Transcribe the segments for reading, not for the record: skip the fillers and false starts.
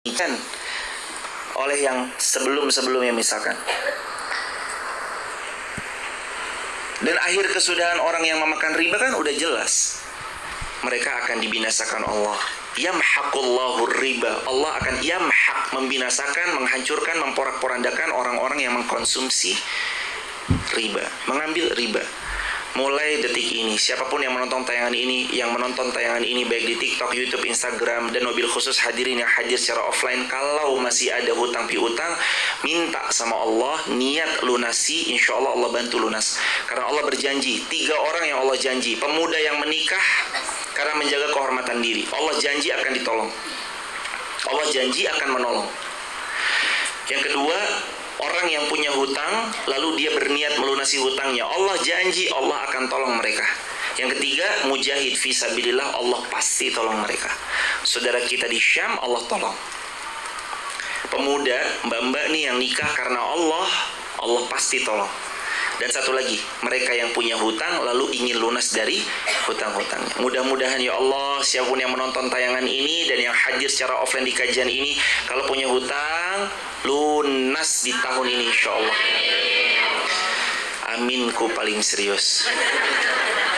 kan oleh yang sebelum-sebelumnya misalkan. Dan akhir kesudahan orang yang memakan riba kan udah jelas. Mereka akan dibinasakan Allah. Yamhaqullahu riba. Allah akan yamhaq, membinasakan, menghancurkan, memporak-porandakan orang-orang yang mengkonsumsi riba, mengambil riba. Mulai detik ini, siapapun yang menonton tayangan ini, baik di TikTok, YouTube, Instagram, dan mobil khusus hadirin yang hadir secara offline, kalau masih ada hutang piutang, minta sama Allah, niat lunasi, insya Allah Allah bantu lunas. Karena Allah berjanji, 3 orang yang Allah janji, pemuda yang menikah karena menjaga kehormatan diri, Allah janji akan ditolong, Allah janji akan menolong. Yang kedua, orang yang punya hutang lalu dia berniat melunasi hutangnya, Allah janji Allah akan tolong mereka. Yang ketiga, mujahid fisabilillah, Allah pasti tolong mereka. Saudara kita di Syam, Allah tolong. Pemuda, mbak-mbak nih yang nikah karena Allah, Allah pasti tolong. Dan satu lagi, mereka yang punya hutang lalu ingin lunas dari hutang-hutangnya. Mudah-mudahan ya Allah, siapapun yang menonton tayangan ini dan yang hadir secara offline di kajian ini, kalau punya hutang, lunas di tahun ini insya Allah. Aminku paling serius.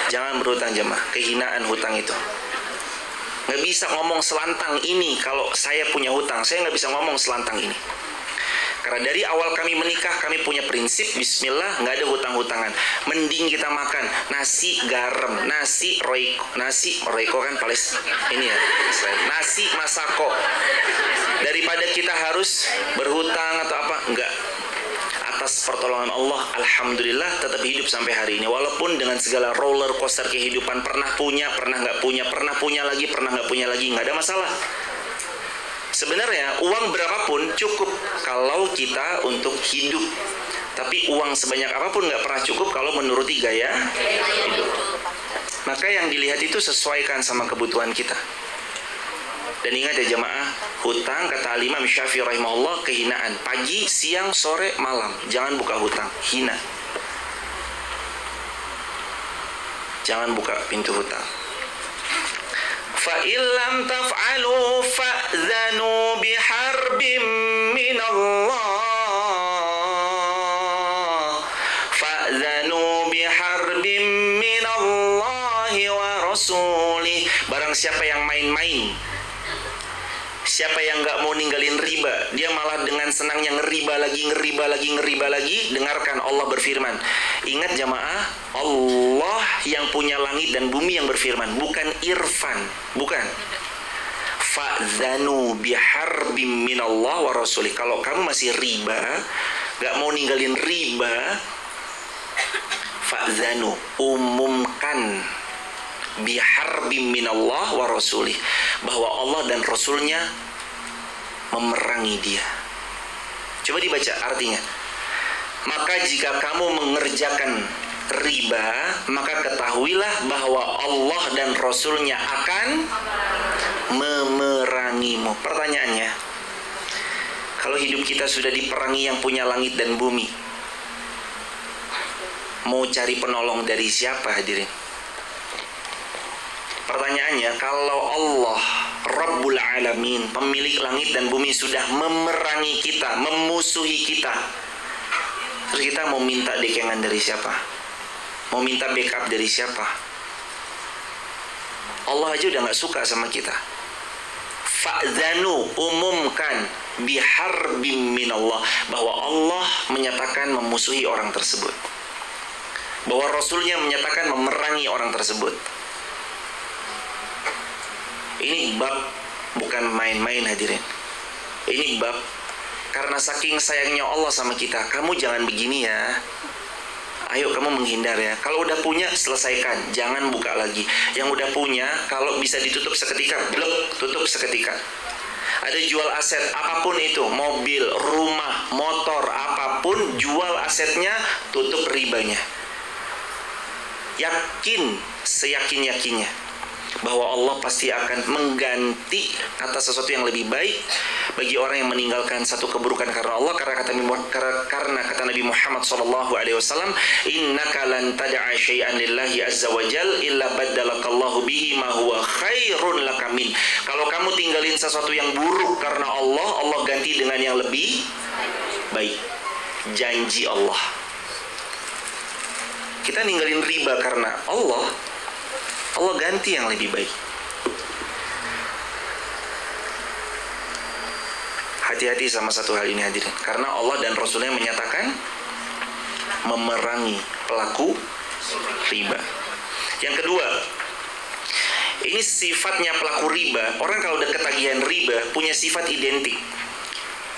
Jangan berhutang jemaah, kehinaan hutang itu. Nggak bisa ngomong selantang ini kalau saya punya hutang. Saya nggak bisa ngomong selantang ini. Karena dari awal kami menikah, kami punya prinsip, bismillah, nggak ada hutang-hutangan. Mending kita makan nasi garam, nasi roiko kan Palestina ini ya, nasi masako, daripada kita harus berhutang atau apa. Enggak. Atas pertolongan Allah, alhamdulillah tetap hidup sampai hari ini. Walaupun dengan segala roller coaster kehidupan, pernah punya, pernah nggak punya, pernah punya lagi, pernah nggak punya lagi, nggak ada masalah. Sebenarnya uang berapapun cukup kalau kita untuk hidup. Tapi uang sebanyak apapun nggak pernah cukup kalau menuruti gaya hidup. Maka yang dilihat itu sesuaikan sama kebutuhan kita. Dan ingat ya jamaah, hutang kata Imam Syafi'i rahimahullah kehinaan. Pagi, siang, sore, malam. Jangan buka hutang, hina. Jangan buka pintu hutang. فَإِلَّمْ تَفْعَلُوا فَأْذَنُوا بِحَرْبٍ مِّنَ اللَّهِ فَأْذَنُوا بِحَرْبٍ مِّنَ اللَّهِ وَرَسُولِهِ. Barang siapa yang main-main, siapa yang nggak mau ninggalin riba, dia malah dengan senangnya ngeriba lagi, dengarkan Allah berfirman. Ingat jamaah, Allah yang punya langit dan bumi yang berfirman, bukan Irfan, bukan. Fa'dzanu biharbim minallah wa rasulih. Kalau kamu masih riba, nggak mau ninggalin riba, fa'dzanu, umumkan biharbim minallah wa rasulih, bahwa Allah dan Rasulnya memerangi dia. Coba dibaca artinya. Maka jika kamu mengerjakan riba, maka ketahuilah bahwa Allah dan Rasulnya akan memerangimu. Pertanyaannya, kalau hidup kita sudah diperangi yang punya langit dan bumi, mau cari penolong dari siapa hadirin? Pertanyaannya, kalau Allah Rabbul Alamin, pemilik langit dan bumi sudah memerangi kita, memusuhi kita, terus kita mau minta dekengan dari siapa? Mau minta backup dari siapa? Allah aja udah gak suka sama kita. Fa'dzanu, umumkan biharbim minallah, bahwa Allah menyatakan memusuhi orang tersebut, bahwa Rasulnya menyatakan memerangi orang tersebut. Ini bab bukan main-main hadirin. Ini bab karena saking sayangnya Allah sama kita. Kamu jangan begini ya. Ayo kamu menghindar ya. Kalau udah punya selesaikan, jangan buka lagi. Yang udah punya kalau bisa ditutup seketika, blok, tutup seketika. Ada jual aset apapun itu, mobil, rumah, motor, apapun, jual asetnya, tutup ribanya. Yakin, seyakin-yakinnya bahwa Allah pasti akan mengganti atas sesuatu yang lebih baik bagi orang yang meninggalkan satu keburukan karena Allah. Karena kata Nabi Muhammad SAW, innaka lan tad'a syai'an lillahi azza wa jal illa baddalakallahu bihi ma huwa khairun laka min. Kalau kamu tinggalin sesuatu yang buruk karena Allah, janji Allah. Kita ninggalin riba karena Allah ganti yang lebih baik. Hati-hati sama satu hal ini hadirin, karena Allah dan Rasulnya menyatakan memerangi pelaku riba. Yang kedua, ini sifatnya pelaku riba. Orang kalau udah ketagihan riba punya sifat identik.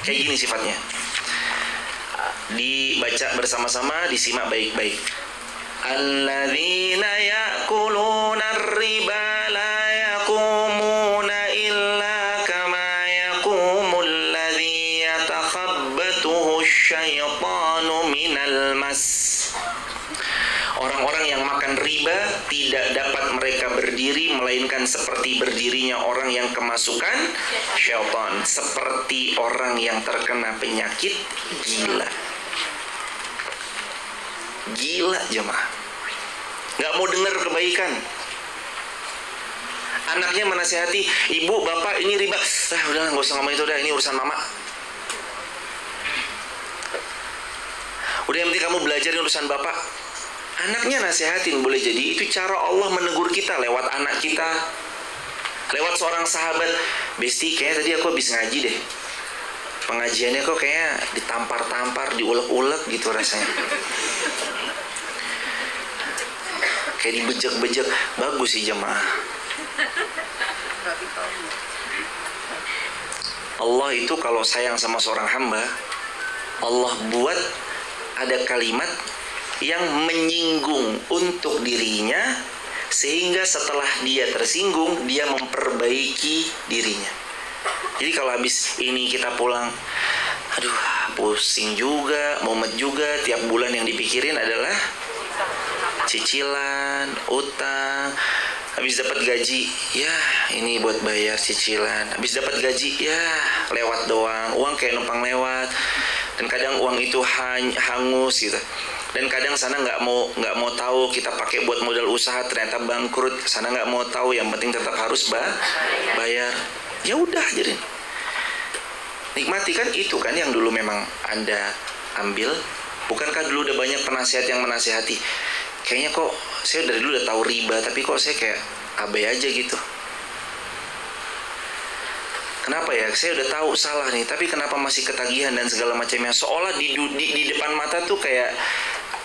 Kayak gini sifatnya. Dibaca bersama-sama, disimak baik-baik. Alladzina ya'kuluna ar-riba la yaqumuna illa kama yaqumul ladzi yatakhabbathu asyaitanu minal mas. Orang-orang yang makan riba tidak dapat mereka berdiri melainkan seperti berdirinya orang yang kemasukan syaitan, seperti orang yang terkena penyakit gila. Gila jemaah, nggak mau dengar kebaikan. Anaknya menasihati, ibu, bapak, ini riba. Udahlah, nggak usah ngomong itu, udah, ini urusan mama. Udah, yang penting kamu belajarin urusan bapak. Anaknya nasihatin, boleh jadi itu cara Allah menegur kita lewat anak kita, lewat seorang sahabat. Besti, kayaknya tadi aku habis ngaji deh, pengajiannya kok kayaknya ditampar-tampar, diulek-ulek gitu rasanya, kayak dibejek-bejek. Bagus sih jemaah. Allah itu kalau sayang sama seorang hamba, Allah buat ada kalimat yang menyinggung untuk dirinya, sehingga setelah dia tersinggung, dia memperbaiki dirinya. Jadi kalau habis ini kita pulang, aduh pusing juga, mumet juga, tiap bulan yang dipikirin adalah cicilan, utang. Habis dapat gaji, ya ini buat bayar cicilan. Habis dapat gaji, ya lewat doang, uang kayak numpang lewat. Dan kadang uang itu hangus gitu. Dan kadang sana nggak mau tahu, kita pakai buat modal usaha ternyata bangkrut. Sana nggak mau tahu, yang penting tetap harus bayar. Ya udah, jadi nikmati kan, itu kan yang dulu memang Anda ambil. Bukankah dulu udah banyak penasihat yang menasihati, kayaknya kok saya dari dulu udah tahu riba, tapi kok saya kayak abai aja gitu. Kenapa ya? Saya udah tahu salah nih, tapi kenapa masih ketagihan dan segala macamnya. Seolah di depan mata tuh kayak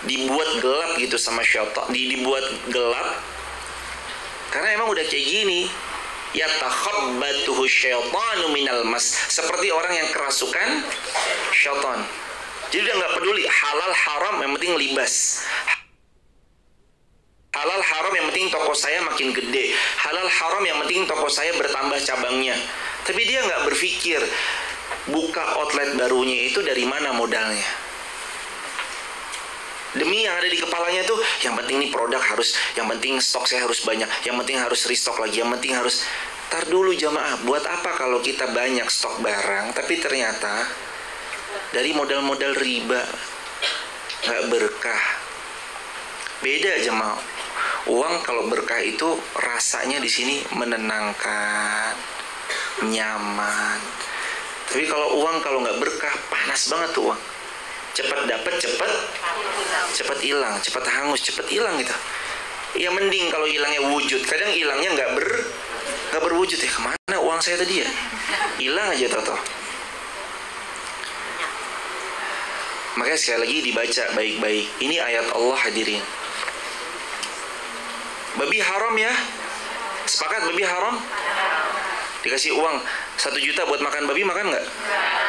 dibuat gelap gitu sama syaitan. Dibuat gelap karena emang udah kayak gini. Yatakhabbatuhu syaitanu minal mas, seperti orang yang kerasukan syaitan. Jadi dia nggak peduli halal haram, yang penting libas. Halal haram yang penting toko saya makin gede. Halal haram yang penting toko saya bertambah cabangnya. Tapi dia nggak berpikir buka outlet barunya itu dari mana modalnya. Demi yang ada di kepalanya tuh, yang penting nih produk harus, yang penting stok saya harus banyak, yang penting harus restock lagi, yang penting harus. Tar dulu jamaah, buat apa kalau kita banyak stok barang, tapi ternyata dari modal-modal riba, nggak berkah. Beda jamaah. Uang kalau berkah itu rasanya di sini menenangkan, nyaman. Tapi kalau uang kalau nggak berkah, panas banget tuh uang. Cepat dapat, cepat hilang, cepat hangus, cepat hilang gitu. Ya mending kalau hilangnya wujud. Kadang hilangnya nggak berwujud ya. Kemana uang saya tadi ya? Hilang aja toto. Makanya sekali lagi dibaca baik-baik. Ini ayat Allah hadirin. Babi haram ya? Sepakat babi haram? Dikasih uang 1 juta buat makan babi, makan nggak?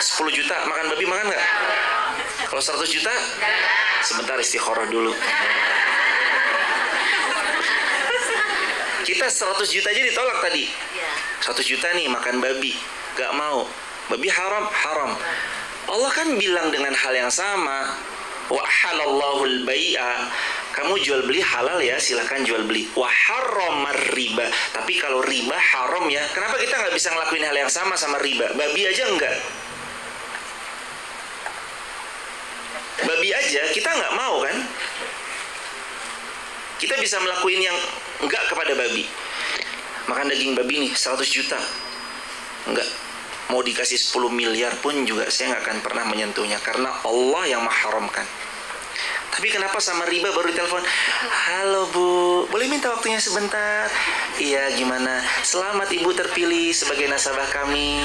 10 juta makan babi, makan nggak? Kalau 100 juta? Sebentar istikharah dulu. Kita 100 juta aja ditolak tadi. 100 juta nih makan babi, nggak mau. Babi haram, haram. Allah kan bilang dengan hal yang sama. Wa halallahul bai'a. Kamu jual beli halal ya, silakan jual beli. Wa harramar riba. Tapi kalau riba haram ya. Kenapa kita nggak bisa ngelakuin hal yang sama riba? Babi aja enggak. Babi aja kita nggak mau kan? Kita bisa melakuin yang enggak kepada babi. Makan daging babi nih 100 juta. Enggak. Mau dikasih 10 miliar pun juga saya nggak akan pernah menyentuhnya, karena Allah yang mengharamkan. Tapi kenapa sama riba baru ditelepon? Halo Bu, boleh minta waktunya sebentar? Iya, gimana? Selamat Ibu terpilih sebagai nasabah kami.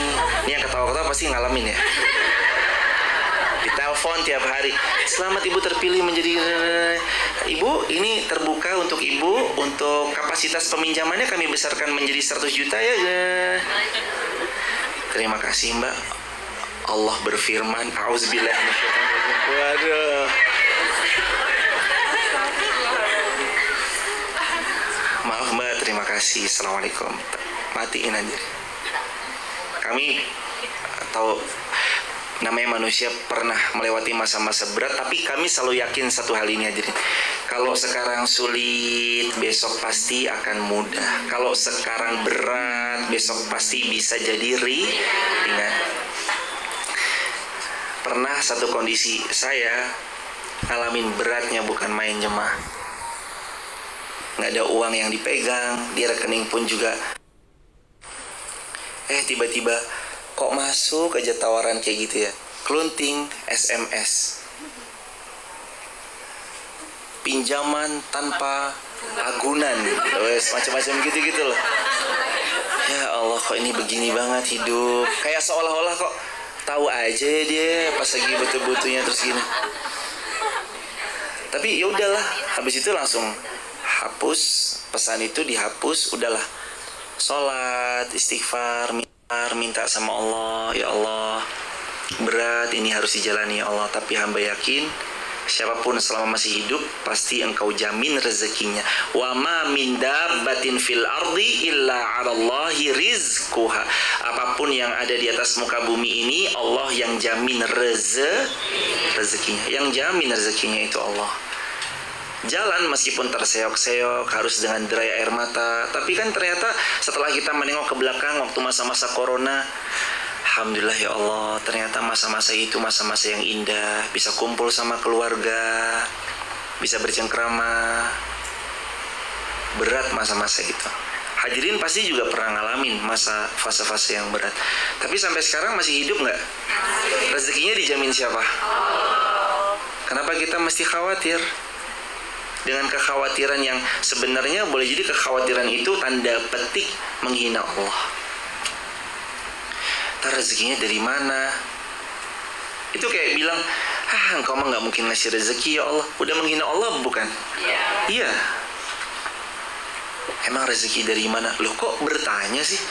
Ini yang ketawa-ketawa pasti ngalamin ya. Ditelepon tiap hari. Selamat Ibu terpilih menjadi... Ibu, ini terbuka untuk Ibu. Untuk kapasitas peminjamannya kami besarkan menjadi 100 juta ya. Terima kasih Mbak. Allah berfirman, A'udzubillah minasyaitonir rajim. Waduh. Maaf Mbak, terima kasih. Assalamualaikum. Matiin aja. Kami tahu namanya manusia pernah melewati masa-masa berat, tapi kami selalu yakin satu hal ini hadirin. Kalau sekarang sulit, besok pasti akan mudah. Kalau sekarang berat, besok pasti bisa jadi ringan. Pernah satu kondisi saya ngalamin beratnya bukan main jemaah. Nggak ada uang yang dipegang, di rekening pun juga. Tiba-tiba kok masuk aja tawaran kayak gitu ya. Kelunting SMS. Pinjaman tanpa agunan, macam-macam gitu-gitu loh. Ya Allah, kok ini begini banget hidup. Kayak seolah-olah kok tahu aja ya dia pas lagi butuh-butuhnya terus gini. Tapi ya udahlah, habis itu langsung hapus pesan itu, dihapus, udahlah. Sholat, istighfar, minta sama Allah, ya Allah, berat ini harus dijalani ya Allah, tapi hamba yakin siapapun selama masih hidup pasti engkau jamin rezekinya. Wa ma min dabbatin fil ardi illa 'alallahi rizquha. Apapun yang ada di atas muka bumi ini, Allah yang jamin rezekinya. Yang jamin rezekinya itu Allah. Jalan meskipun terseok-seok, harus dengan derai air mata, tapi kan ternyata setelah kita menengok ke belakang waktu masa-masa corona, alhamdulillah ya Allah, ternyata masa-masa itu masa-masa yang indah. Bisa kumpul sama keluarga, bisa bercengkrama. Berat masa-masa itu. Hadirin pasti juga pernah ngalamin masa fase-fase yang berat. Tapi sampai sekarang masih hidup nggak? Rezekinya dijamin siapa? Kenapa kita mesti khawatir? Dengan kekhawatiran yang sebenarnya boleh jadi kekhawatiran itu tanda petik menghina Allah. Ntar rezekinya dari mana? Itu kayak bilang, engkau mah gak mungkin ngasih rezeki ya Allah. Udah menghina Allah bukan? Iya. Emang rezeki dari mana? Loh kok bertanya sih?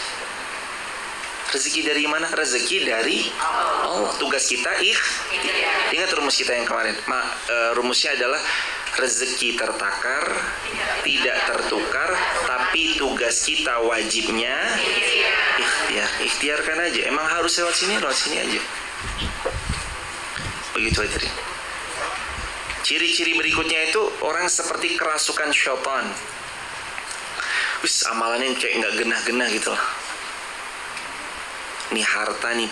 Rezeki dari mana? Rezeki dari Allah. Tugas kita ingat rumus kita yang kemarin. Rumusnya adalah rezeki tertakar, tidak tertukar, tapi tugas kita wajibnya ikhtiarkan aja. Emang harus lewat sini aja. Begitu aja. Ciri-ciri berikutnya itu orang seperti kerasukan syaitan. Amalannya kayak nggak genah-genah gitu lah. Nih harta nih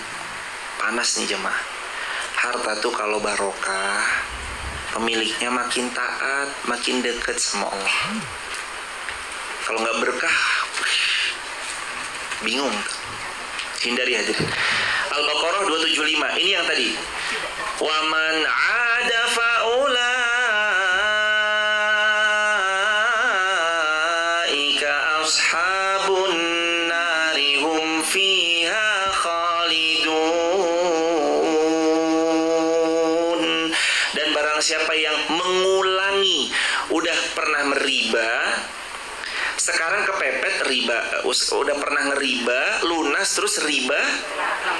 panas nih jemaah. Harta tuh kalau barokah, pemiliknya makin taat, makin dekat sama Allah. Kalau nggak berkah, bingung. Hindari hadirin. Al-Baqarah 275. Ini yang tadi. Waman 'ada faulaika ashabun nari hum fiha khalidun. Dan barang siapa yang mengulangi, udah pernah meriba, sekarang kepepet riba, udah pernah ngeriba, lunas terus riba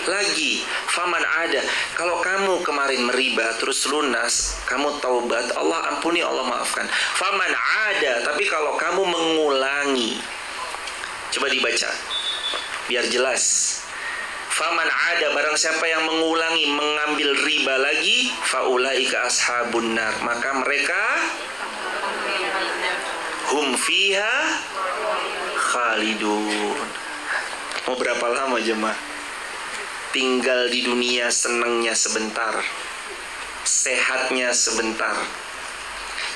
lagi. Faman ada, kalau kamu kemarin meriba terus lunas, kamu taubat, Allah ampuni, Allah maafkan. Faman ada, tapi kalau kamu mengulangi, coba dibaca biar jelas. Faman ada, barang siapa yang mengulangi mengambil riba lagi, faulaika ashabun nar, maka mereka hum fiha khalidun. Mau berapa lama jemaah? Tinggal di dunia senangnya sebentar, sehatnya sebentar,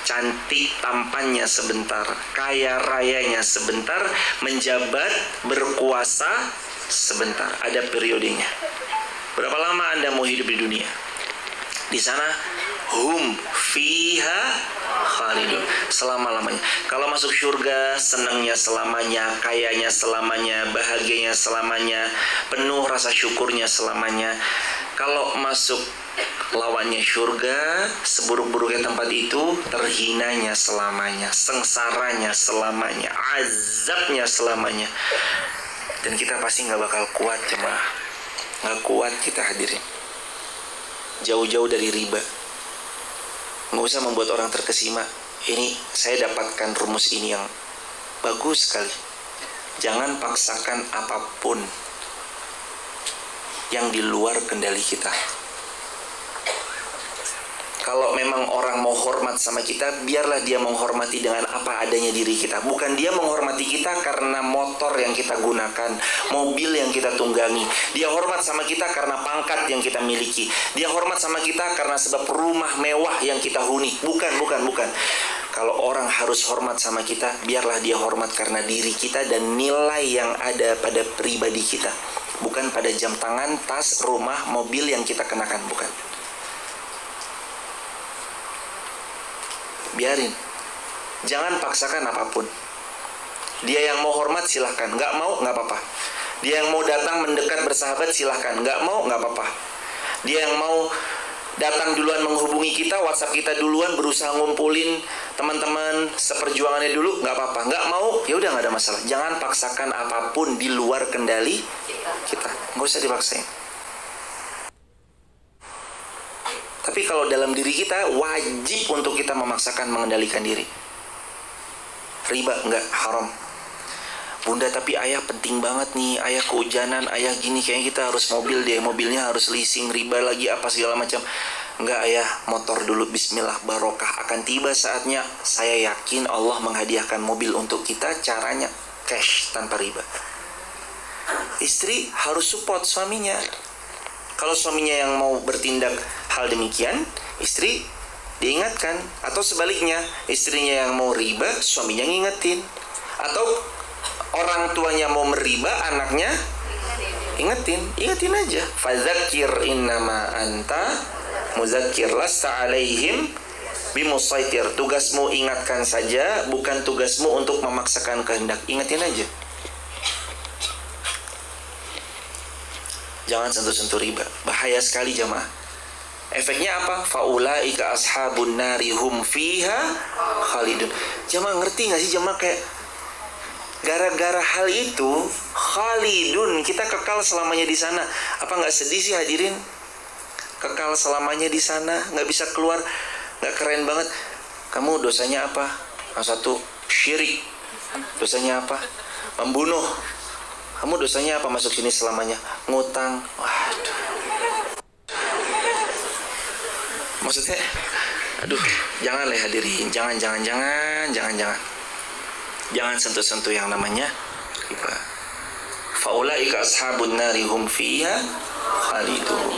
cantik tampannya sebentar, kaya rayanya sebentar, menjabat, berkuasa sebentar, ada periodenya. Berapa lama Anda mau hidup di dunia? Di sana hum fiha khalidun, selama-lamanya. Kalau masuk surga, senangnya selamanya, kayanya selamanya, bahagianya selamanya, penuh rasa syukurnya selamanya. Kalau masuk lawannya surga, seburuk-buruknya tempat itu, terhinanya selamanya, sengsaranya selamanya, azabnya selamanya. Dan kita pasti gak bakal kuat, jemaah. Gak kuat kita, hadirin. Jauh-jauh dari riba. Nggak usah membuat orang terkesima. Ini saya dapatkan rumus ini yang bagus sekali. Jangan paksakan apapun yang di luar kendali kita. Kalau memang orang mau hormat sama kita, biarlah dia menghormati dengan apa adanya diri kita. Bukan dia menghormati kita karena motor yang kita gunakan, mobil yang kita tunggangi. Dia hormat sama kita karena pangkat yang kita miliki. Dia hormat sama kita karena sebab rumah mewah yang kita huni. Bukan. Kalau orang harus hormat sama kita, biarlah dia hormat karena diri kita dan nilai yang ada pada pribadi kita. Bukan pada jam tangan, tas, rumah, mobil yang kita kenakan, bukan. Biarin. Jangan paksakan apapun. Dia yang mau hormat silahkan, nggak mau nggak apa-apa. Dia yang mau datang mendekat bersahabat silahkan, nggak mau nggak apa-apa. Dia yang mau datang duluan menghubungi kita, WhatsApp kita duluan, berusaha ngumpulin teman-teman seperjuangannya dulu, nggak apa-apa. Nggak mau, ya udah nggak ada masalah. Jangan paksakan apapun di luar kendali kita, nggak usah dipaksain. Tapi kalau dalam diri kita, wajib untuk kita memaksakan mengendalikan diri. Riba enggak, haram. Bunda, tapi ayah penting banget nih, ayah kehujanan, ayah gini, kayaknya kita harus mobil deh, mobilnya harus leasing, riba lagi apa segala macam. Enggak ayah, motor dulu, bismillah, barokah. Akan tiba saatnya, saya yakin Allah menghadiahkan mobil untuk kita, caranya cash tanpa riba. Istri harus support suaminya. Kalau suaminya yang mau bertindak hal demikian, istri diingatkan. Atau sebaliknya, istrinya yang mau riba, suaminya ngingetin. Atau orang tuanya mau meriba, anaknya ingetin aja. Fadzakir innama anta muzakkir lasta alaihim bimusaitir. Tugasmu ingatkan saja, bukan tugasmu untuk memaksakan kehendak. Ingetin aja. Jangan sentuh-sentuh riba. Bahaya sekali jamaah. Efeknya apa? Faulaika ashabun nari hum fiha khalidun. Jamaah ngerti gak sih jamaah, kayak gara-gara hal itu khalidun, kita kekal selamanya di sana. Apa nggak sedih sih hadirin? Kekal selamanya di sana, nggak bisa keluar. Nggak keren banget? Kamu dosanya apa? Yang satu syirik. Dosanya apa? Membunuh. Kamu dosanya apa masuk sini selamanya? Ngutang. Waduh. Maksudnya, aduh, janganlah hadirin. Jangan. Jangan sentuh-sentuh yang namanya riba. Faulaika ashabun nari hum fiha khalidun.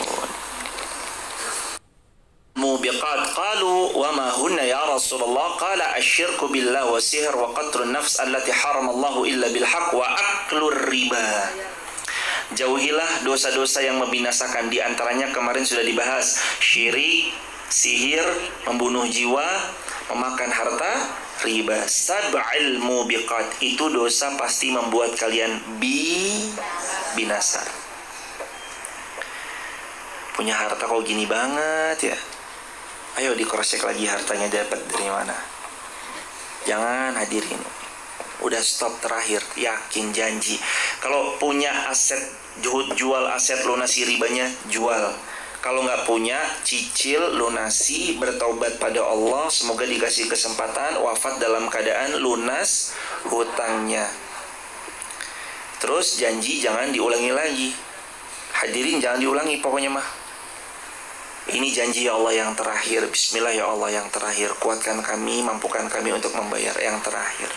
Mubiqat qalu wa ma hunna ya Rasulullah, qala asyirku billah wa sihr wa qatlun nafs allati haramallahu illa bil haqq wa aklur riba. Jauhilah dosa-dosa yang membinasakan. Di antaranya kemarin sudah dibahas, syirik, sihir, membunuh jiwa, memakan harta, riba. Sab'al mubiqat, itu dosa pasti membuat kalian binasa. Punya harta kok gini banget ya? Ayo dikrosek lagi hartanya dapat dari mana. Jangan hadirin. Udah stop terakhir, yakin janji. Kalau punya aset, jual aset, lunasi ribanya, jual. Kalau nggak punya, cicil, lunasi, bertaubat pada Allah. Semoga dikasih kesempatan wafat dalam keadaan lunas hutangnya. Terus janji jangan diulangi lagi. Hadirin, jangan diulangi pokoknya mah. Ini janji ya Allah yang terakhir. Bismillah ya Allah yang terakhir. Kuatkan kami, mampukan kami untuk membayar yang terakhir.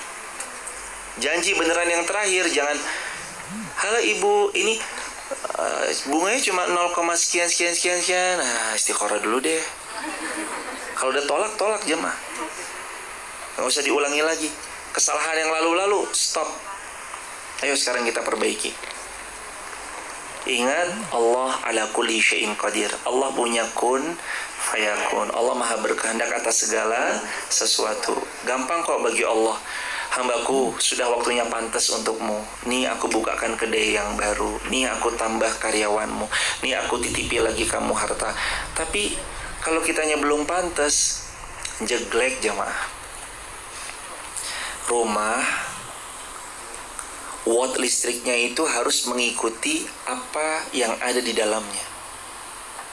Janji beneran yang terakhir. Jangan, halo ibu, ini bunganya cuma 0, sekian. Nah, istiqoroh dulu deh. Kalau udah tolak jemaah. Nggak usah diulangi lagi. Kesalahan yang lalu-lalu, stop. Ayo sekarang kita perbaiki. Ingat, Allah ala kulli syai'in qadir. Allah punya kun fayakun. Allah maha berkehendak atas segala sesuatu. Gampang kok bagi Allah. Hambaku, sudah waktunya pantas untukmu. Nih aku bukakan kedai yang baru. Nih aku tambah karyawanmu. Nih aku titipi lagi kamu harta. Tapi kalau kitanya belum pantas, jeglek jamaah. Rumah watt listriknya itu harus mengikuti apa yang ada di dalamnya.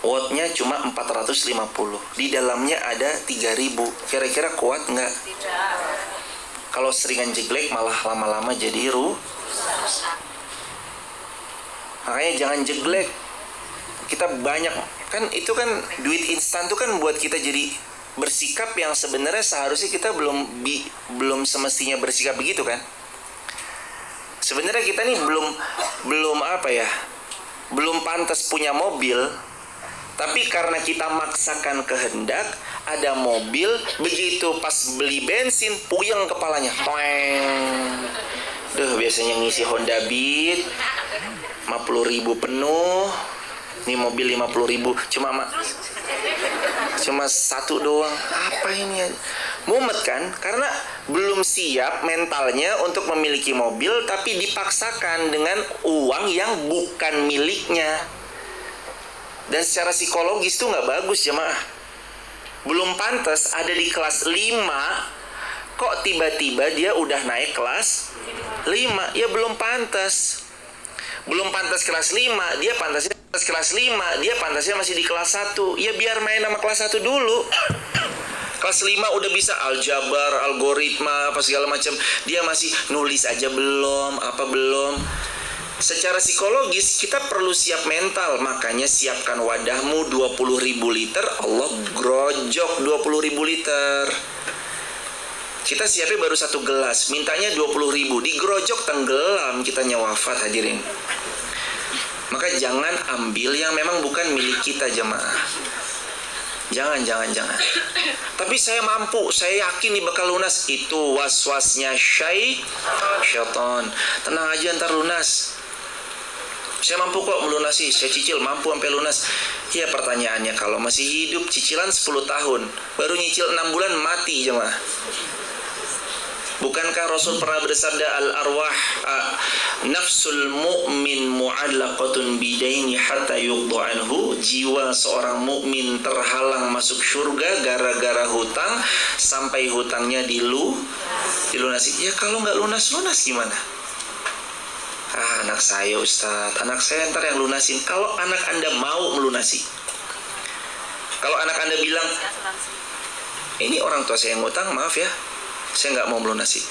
Wattnya cuma 450, di dalamnya ada 3000. Kira-kira kuat nggak? Tidak. Kalau seringan jeglek malah lama-lama jadi makanya jangan jeglek. Kita banyak kan, itu kan duit instan tuh kan buat kita jadi bersikap yang sebenarnya seharusnya kita belum semestinya bersikap begitu kan. Sebenarnya kita nih belum apa ya, belum pantas punya mobil, tapi karena kita maksakan kehendak, ada mobil, begitu pas beli bensin, puyeng kepalanya. Toeng. Duh, biasanya ngisi Honda Beat 50.000 penuh, nih mobil 50.000, cuma satu doang. Apa ini ya? Mumet kan? Karena belum siap mentalnya untuk memiliki mobil, tapi dipaksakan dengan uang yang bukan miliknya. Dan secara psikologis tuh nggak bagus jemaah. Belum pantas ada di kelas 5, kok tiba-tiba dia udah naik kelas 5. Ya belum pantas. Belum pantas kelas 5, dia pantasnya kelas 5, dia pantasnya masih di kelas 1. Ya biar main sama kelas 1 dulu. Kelas 5 udah bisa aljabar, algoritma, apa segala macam. Dia masih nulis aja belum, apa belum. Secara psikologis kita perlu siap mental. Makanya siapkan wadahmu 20.000 liter. Allah grojok 20.000 liter. Kita siapnya baru 1 gelas, mintanya 20.000. Digrojok tenggelam, kitanya wafat hadirin. Maka jangan ambil yang memang bukan milik kita jemaah. Jangan. Tapi saya mampu, saya yakin nih bakal lunas. Itu was-wasnya syaitan. Tenang aja, ntar lunas. Saya mampu kok melunasi, saya cicil mampu sampai lunas. Ya pertanyaannya, kalau masih hidup cicilan 10 tahun, baru nyicil 6 bulan mati jemaah. Bukankah Rasul pernah bersabda, al-arwah nafsul mu'min mu'allaqatun bidaini hatta yuqda anhu. Jiwa seorang mukmin terhalang masuk surga gara-gara hutang sampai hutangnya dilunasi. Ya kalau nggak lunas gimana? Anak saya Ustadz, anak saya ntar yang lunasin. Kalau anak Anda mau melunasi, kalau anak Anda bilang, ini orang tua saya yang ngutang, maaf ya, saya nggak mau melunasi.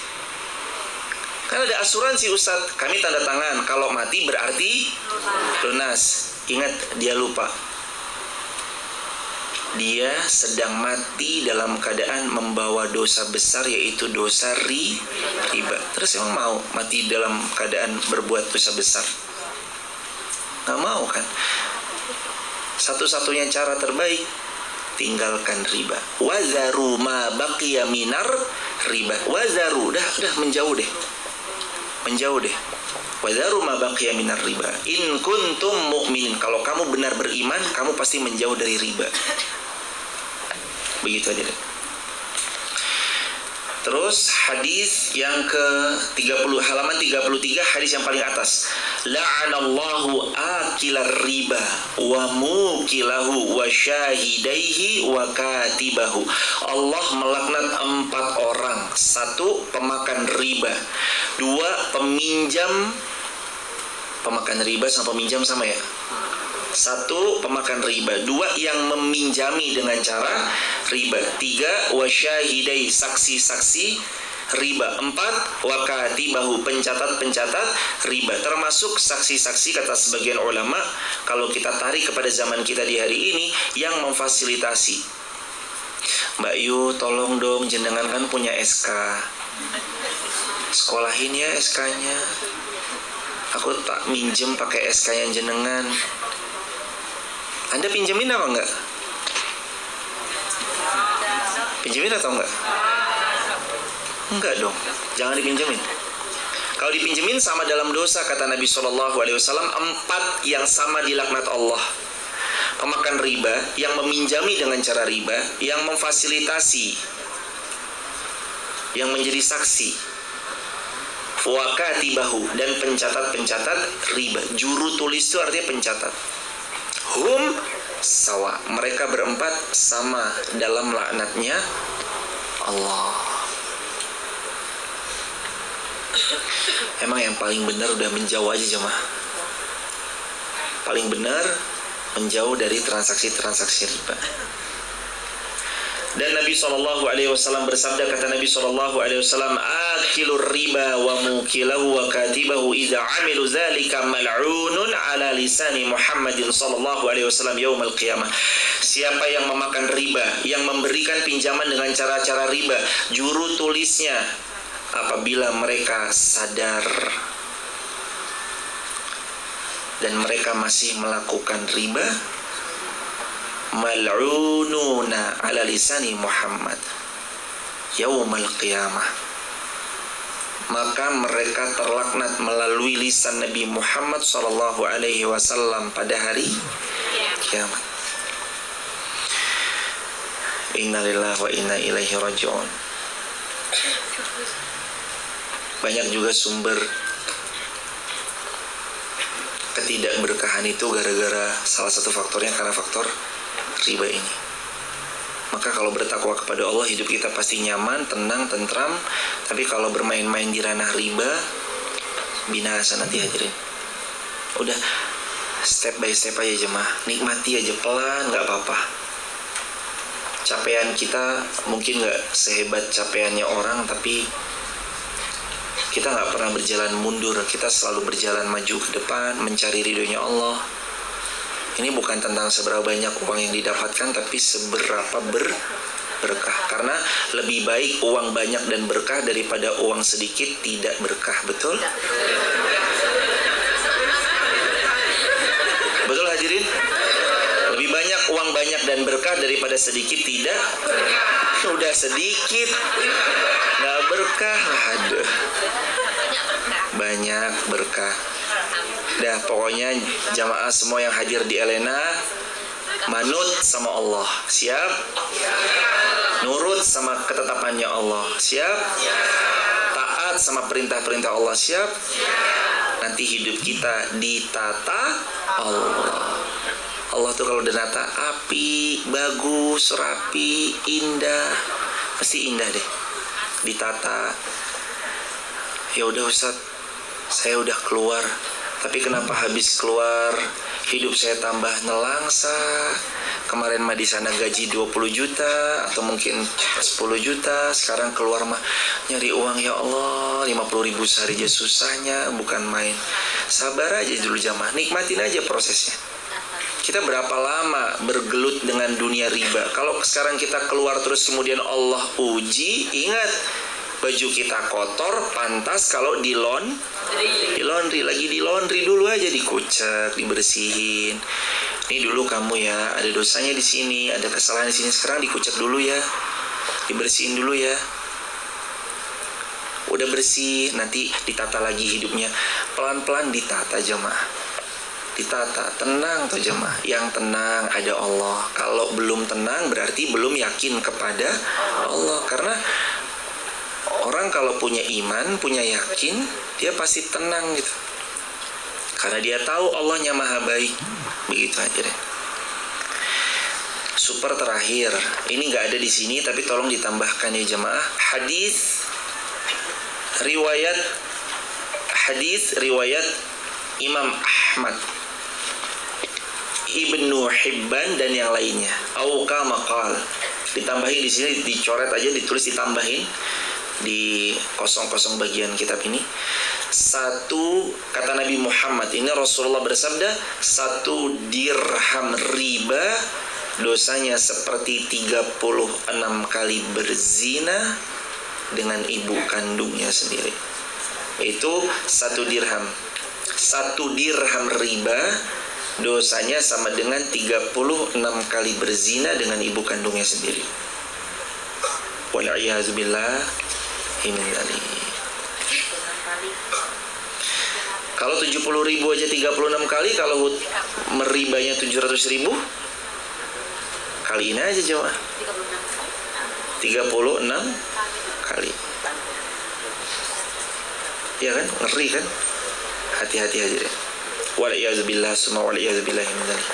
Kan ada asuransi Ustadz, kami tanda tangan, kalau mati berarti lunas. Ingat, dia lupa. Dia sedang mati dalam keadaan membawa dosa besar, yaitu dosa riba. Terus emang mau mati dalam keadaan berbuat dosa besar? Nggak mau kan? Satu-satunya cara terbaik, tinggalkan riba. Wazaru ma baqiya minar riba. Wazaru, udah menjauh deh. Wazaru ma baqiya minar riba. In kuntum mu'minin. Kalau kamu benar beriman, kamu pasti menjauh dari riba. Begitu aja deh. Terus hadis yang ke-30, halaman 33, hadis yang paling atas. La'anallahu akilar riba wa mukilahu wa syahidaihi wa katibahu. Allah melaknat 4 orang. 1, pemakan riba. 2, peminjam. Pemakan riba sama peminjam sama ya? 1, pemakan riba. 2, yang meminjami dengan cara riba. 3, wasyahidai, saksi-saksi riba. 4, wakatibahu, pencatat-pencatat riba. Termasuk saksi-saksi, kata sebagian ulama, kalau kita tarik kepada zaman kita di hari ini, yang memfasilitasi. Mbak Yu, tolong dong, jenengan kan punya SK, sekolahin ya SK-nya. Aku tak minjem pakai SK yang jenengan. Anda pinjemin apa enggak? Pinjemin atau enggak? Enggak dong, jangan dipinjemin. Kalau dipinjemin sama dalam dosa, kata Nabi SAW, 4 yang sama dilaknat Allah. Pemakan riba, yang meminjami dengan cara riba, yang memfasilitasi, yang menjadi saksi, wa katibahu, dan pencatat-pencatat riba. Juru tulis itu artinya pencatat. Hum sawa, mereka berempat sama dalam laknatnya Allah. Emang yang paling benar udah menjauh aja jemaah. Paling benar menjauh dari transaksi-transaksi riba. Dan Nabi SAW bersabda, kata Nabi SAW, akilur riba wa mukilahu wa katibahu idza amilu dzalika mal'unun ala lisani Muhammadin SAW yaumil qiyamah. Siapa yang memakan riba, yang memberikan pinjaman dengan cara-cara riba, juru tulisnya, apabila mereka sadar dan mereka masih melakukan riba, mal'ununa ala lisani Muhammad yaumal qiyamah, maka mereka terlaknat melalui lisan Nabi Muhammad SAW pada hari kiamat. Inna lillahi wa inna ilaihi raji'un. Banyak juga sumber ketidakberkahan itu gara-gara salah satu faktornya karena faktor riba ini. Maka kalau bertakwa kepada Allah, hidup kita pasti nyaman, tenang, tentram. Tapi kalau bermain-main di ranah riba, binasa nanti hadirin. Udah step by step aja jemaah, nikmati aja pelan, nggak apa-apa. Capaian kita mungkin nggak sehebat capaiannya orang, tapi kita nggak pernah berjalan mundur. Kita selalu berjalan maju ke depan, mencari ridhonya Allah. Ini bukan tentang seberapa banyak uang yang didapatkan, tapi seberapa berkah. Karena lebih baik uang banyak dan berkah daripada uang sedikit tidak berkah. Betul? Betul hadirin? Lebih banyak uang banyak dan berkah daripada sedikit tidak. Udah sedikit nggak berkah, aduh. Banyak berkah. Dah, pokoknya jamaah semua yang hadir di Elena manut sama Allah. Siap? Nurut sama ketetapannya Allah. Siap? Taat sama perintah-perintah Allah. Siap? Nanti hidup kita ditata Allah. Allah tuh kalau udah nata api, bagus, rapi, indah. Pasti indah deh. Ditata. Ya udah Ustaz, saya udah keluar. Tapi kenapa habis keluar hidup saya tambah nelangsa? Kemarin mah di sana gaji 20 juta atau mungkin 10 juta, sekarang keluar mah nyari uang, ya Allah, 50 ribu sehari aja susahnya, bukan main. Sabar aja dulu jamaah, nikmatin aja prosesnya. Kita berapa lama bergelut dengan dunia riba? Kalau sekarang kita keluar terus kemudian Allah uji, ingat, baju kita kotor, pantas kalau di laundry, lagi di laundry dulu aja, dikucek, dibersihin. Ini dulu kamu ya, ada dosanya di sini, ada kesalahan di sini, sekarang dikucek dulu ya, dibersihin dulu ya. Udah bersih, nanti ditata lagi hidupnya, pelan-pelan ditata jemaah, ditata, tenang tuh jemaah. Yang tenang ada Allah. Kalau belum tenang berarti belum yakin kepada Allah, karena orang kalau punya iman, punya yakin, dia pasti tenang gitu. Karena dia tahu Allahnya maha baik. Begitu aja deh. Super terakhir, ini nggak ada di sini, tapi tolong ditambahkan ya jemaah. Hadis riwayat Imam Ahmad, Ibnu Hibban dan yang lainnya. Au kama qal. Ditambahin di sini, dicoret aja, ditulis, ditambahin di kosong-kosong bagian kitab ini. Satu, kata Nabi Muhammad, ini Rasulullah bersabda, 1 dirham riba dosanya seperti 36 kali berzina dengan ibu kandungnya sendiri. Itu 1 dirham. 1 dirham riba dosanya sama dengan 36 kali berzina dengan ibu kandungnya sendiri. Wal'iyadzubillah. Ini Kalau 70.000 aja 36 kali, kalau meribanya 700.000, kali ini aja jemaah. 36 kali. Ya kan? Ngeri kan? Hati-hati hadirin. Wal'iyazubillah summa wal'iyazubillah min dzalik.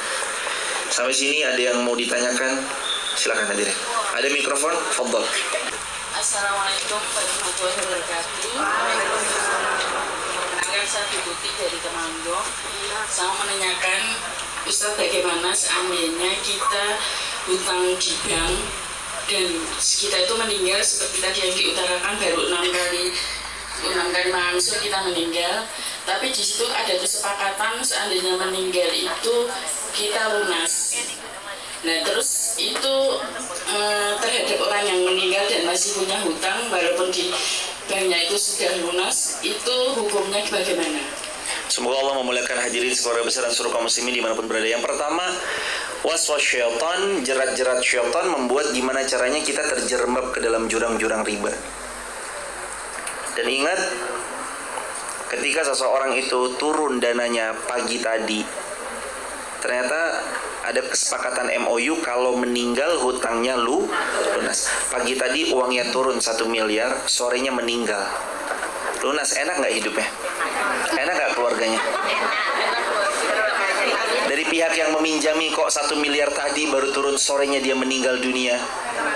Sampai sini ada yang mau ditanyakan? Silakan hadirin. Ada mikrofon? Fadhal. Assalamualaikum warahmatullahi wabarakatuh. Saya Putih dari Temanggung. Saya menanyakan Ustaz, bagaimana seandainya kita hutang di bank dan kita itu meninggal seperti tadi yang diutarakan baru 6 kali langsung kita meninggal, tapi di situ ada kesepakatan seandainya meninggal itu kita lunas. Nah terus itu terhadap orang yang meninggal dan masih punya hutang walaupun di banknya itu sudah lunas, itu hukumnya bagaimana? Semoga Allah memuliakan hadirin sekeluarga besar dan seluruh kaum muslimin dimanapun berada. Yang pertama, waswas syaitan, jerat-jerat syaitan membuat gimana caranya kita terjerembab ke dalam jurang-jurang riba. Dan ingat, ketika seseorang itu turun dananya pagi tadi, ternyata ada kesepakatan MOU kalau meninggal hutangnya lunas. Pagi tadi uangnya turun 1 miliar, sorenya meninggal. Lunas, enak nggak hidupnya? Enak nggak keluarganya? Dari pihak yang meminjami kok 1 miliar tadi baru turun sorenya dia meninggal dunia.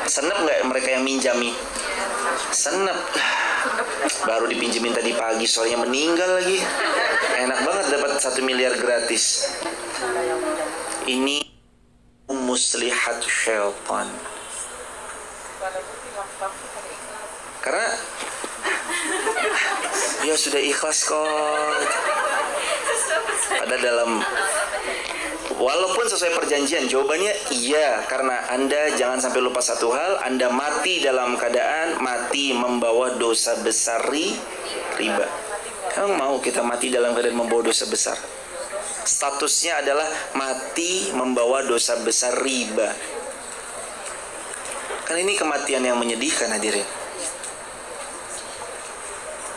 Senep nggak mereka yang minjami? Senep. Baru dipinjemin tadi pagi sorenya meninggal lagi. Enak banget dapat 1 miliar gratis. Ini muslihat syaitan. Karena ya sudah ikhlas kok. Pada dalam walaupun sesuai perjanjian, jawabannya iya, karena Anda jangan sampai lupa satu hal, Anda mati dalam keadaan mati membawa dosa besar riba. Emang mau kita mati dalam keadaan membawa dosa besar? Statusnya adalah mati membawa dosa besar riba. Kan ini kematian yang menyedihkan hadirin.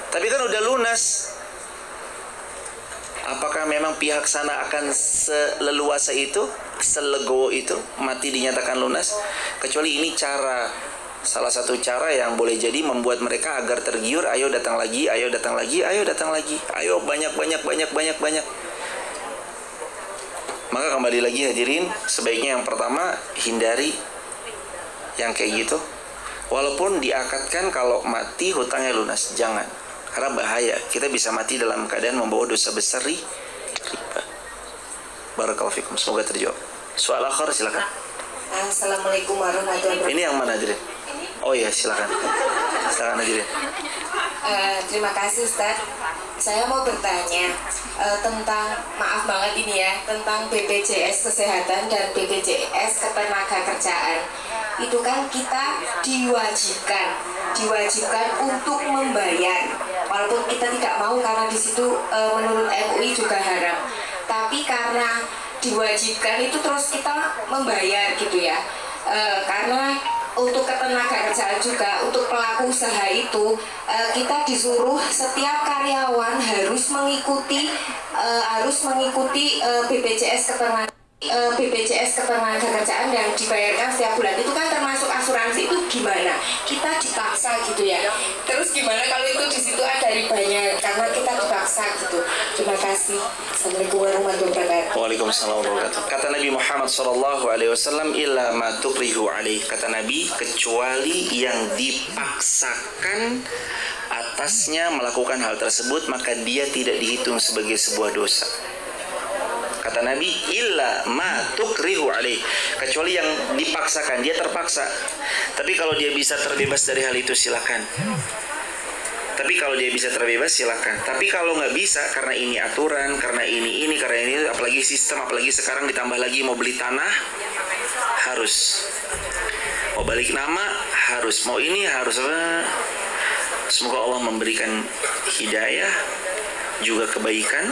Tapi kan udah lunas. Apakah memang pihak sana akan seleluasa itu, selegowo itu, mati dinyatakan lunas? Kecuali ini cara, salah satu cara yang boleh jadi membuat mereka agar tergiur. Ayo datang lagi, ayo datang lagi, ayo datang lagi, ayo banyak. Maka kembali lagi hadirin, sebaiknya yang pertama hindari yang kayak gitu. Walaupun diakadkan kalau mati hutangnya lunas, jangan. Karena bahaya, kita bisa mati dalam keadaan membawa dosa besar riba. Barakallahu fikum, semoga terjawab. Soal akhir silakan. Assalamualaikum warahmatullahi wabarakatuh. Ini yang mana hadirin? Oh iya, silakan. Silakan hadirin. Terima kasih Ustaz. Saya mau bertanya tentang, maaf banget ini ya, tentang BPJS Kesehatan dan BPJS Ketenagakerjaan. Itu kan kita diwajibkan untuk membayar, walaupun kita tidak mau karena di situ menurut MUI juga haram. Tapi karena diwajibkan itu terus kita membayar gitu ya. Karena untuk ketenagakerjaan juga, untuk pelaku usaha itu kita disuruh setiap karyawan harus mengikuti BPJS Ketenagakerjaan yang dibayarkan setiap bulan. Itu kan termasuk asuransi, itu gimana? Kita dipaksa gitu ya. Terus gimana kalau itu di situ ada ribanya karena kita dipaksa gitu. Terima kasih. Assalamualaikum warahmatullahi wabarakatuh. Waalaikumsalam warahmatullahi wabarakatuh. Kata Nabi Muhammad SAW, illa ma tukrihu alaih. Kata Nabi, kecuali yang dipaksakan atasnya melakukan hal tersebut, maka dia tidak dihitung sebagai sebuah dosa. Kata Nabi, illa ma tukrihu alaih, kecuali yang dipaksakan, dia terpaksa. Tapi kalau dia bisa terbebas dari hal itu, silakan. Tapi kalau nggak bisa karena ini aturan, karena ini, apalagi sistem, apalagi sekarang ditambah lagi mau beli tanah harus, mau balik nama harus, mau ini harus. Semoga Allah memberikan hidayah juga kebaikan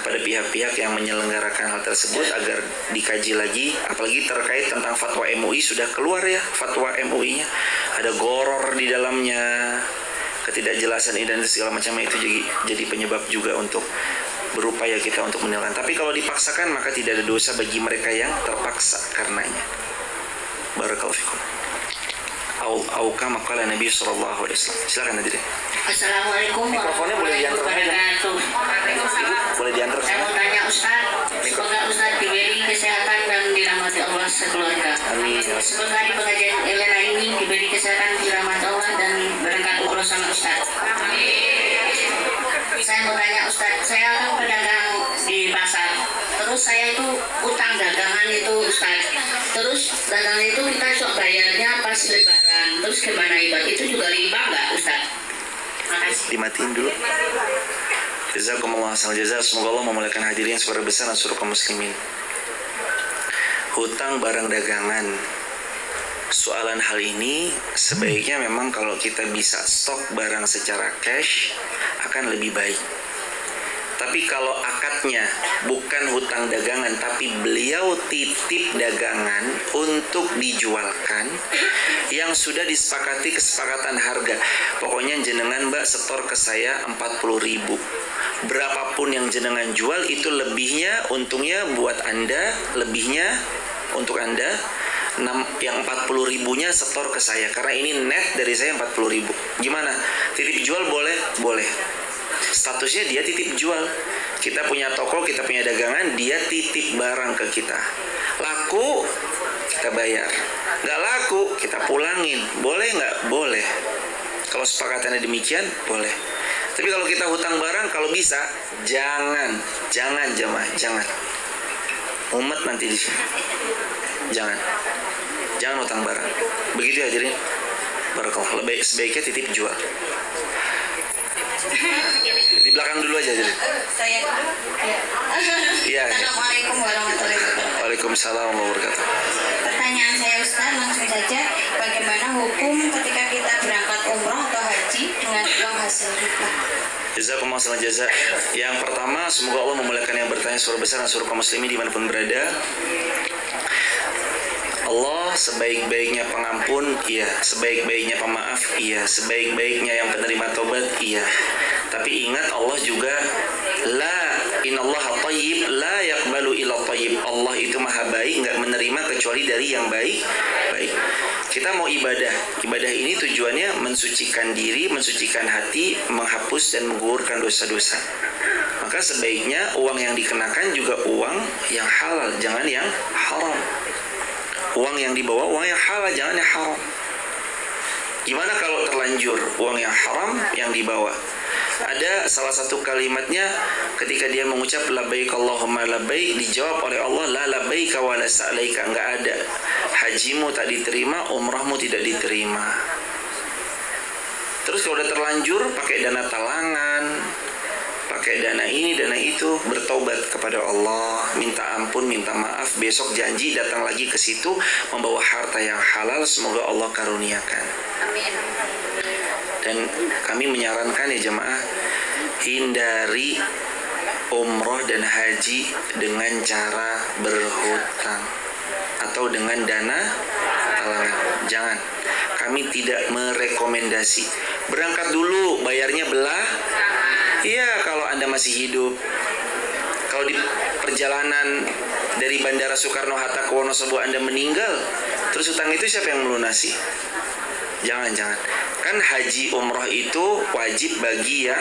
kepada pihak-pihak yang menyelenggarakan hal tersebut agar dikaji lagi, apalagi terkait tentang fatwa MUI. Sudah keluar ya fatwa MUI-nya, ada goror di dalamnya, ketidakjelasan identitas segala macam, itu jadi penyebab juga untuk berupaya kita untuk meninggalkan. Tapi kalau dipaksakan maka tidak ada dosa bagi mereka yang terpaksa karenanya. Barakallahu fikum. Au kama qala Nabi sallallahu alaihi wasallam. Silakan hadirin. Assalamualaikum warahmatullahi wabarakatuh. Boleh diantar. Saya mau tanya Ustaz, semoga Ustaz diberi kesehatan dan dirahmati Allah sekeluarga. Amin. Semoga di pengajian Elena ini diberi kesehatan, dirahmati Allah dan berkat umroh sama Ustaz. Saya mau tanya Ustaz, saya kan pedagang di pasar. Terus saya itu utang dagangan itu Ustaz. Terus dagangan itu kita sok bayarnya pas lebaran. Terus gimana ibarat itu juga riba nggak Ustaz? Makasih. Dimatiin dulu. Jazakumullah khairan jazaa. Semoga Allah memuliakan hadirin suara besar dan seluruh kaum muslimin. Hutang barang dagangan. Soalan hal ini sebaiknya memang kalau kita bisa stok barang secara cash akan lebih baik. Tapi kalau akadnya bukan hutang dagangan, tapi beliau titip dagangan untuk dijualkan yang sudah disepakati kesepakatan harga. Pokoknya jenengan mbak setor ke saya 40.000. Berapapun yang jenengan jual itu lebihnya, untungnya buat Anda, lebihnya untuk Anda. Yang 40.000-nya setor ke saya karena ini net dari saya 40.000. Gimana? Titip jual boleh? Boleh. Statusnya dia titip jual. Kita punya toko, kita punya dagangan, dia titip barang ke kita. Laku, kita bayar. Nggak laku, kita pulangin. Boleh nggak? Boleh. Kalau sepakatannya demikian, boleh. Tapi kalau kita hutang barang, kalau bisa, jangan jemaah, jangan. Umat nanti di sini. Jangan hutang barang. Begitu ya hadirin. Barakallah. Sebaiknya titip jual. Di belakang dulu aja hadirin. Saya Iya. Assalamualaikum warahmatullahi wabarakatuh. Waalaikumsalam warahmatullahi wabarakatuh. Pertanyaan saya Ustaz langsung saja, bagaimana hukum ketika kita berangkat umroh atau haji dengan uang hasil riba? Jazakumullah khairan jazaa. Yang pertama, semoga Allah memuliakan yang bertanya suara besar dan seluruh kaum muslimin dimanapun berada. Allah sebaik-baiknya pengampun, iya. Sebaik-baiknya pemaaf, iya. Sebaik-baiknya yang penerima tobat, iya. Tapi ingat Allah juga innallaha thayyib la yaqbalu illa thayyib. Allah itu maha baik, nggak menerima kecuali dari yang baik. Kita mau ibadah ini tujuannya mensucikan diri, mensucikan hati, menghapus dan menggugurkan dosa-dosa. Maka sebaiknya uang yang dikenakan juga uang yang halal, jangan yang haram. Uang yang dibawa uang yang halal, jangan yang haram. Gimana kalau terlanjur uang yang haram yang dibawa? Ada salah satu kalimatnya ketika dia mengucap labbaik Allahumma labbaik, dijawab oleh Allah la labbaika wa la sa'laika. Enggak ada. Hajimu tak diterima, umrahmu tidak diterima. Terus kalau udah terlanjur pakai dana talangan, pakai dana ini, dana itu, bertobat kepada Allah, minta ampun, minta maaf, besok janji datang lagi ke situ membawa harta yang halal, semoga Allah karuniakan. Amin. Dan kami menyarankan ya jemaah, hindari umroh dan haji dengan cara berhutang atau dengan dana talangan. Jangan. Kami tidak merekomendasi. Berangkat dulu, bayarnya belah. Iya, kalau Anda masih hidup. Kalau di perjalanan dari Bandara Soekarno-Hatta ke Wonosobo Anda meninggal, terus hutang itu siapa yang melunasi? Jangan. Kan haji umroh itu wajib bagi yang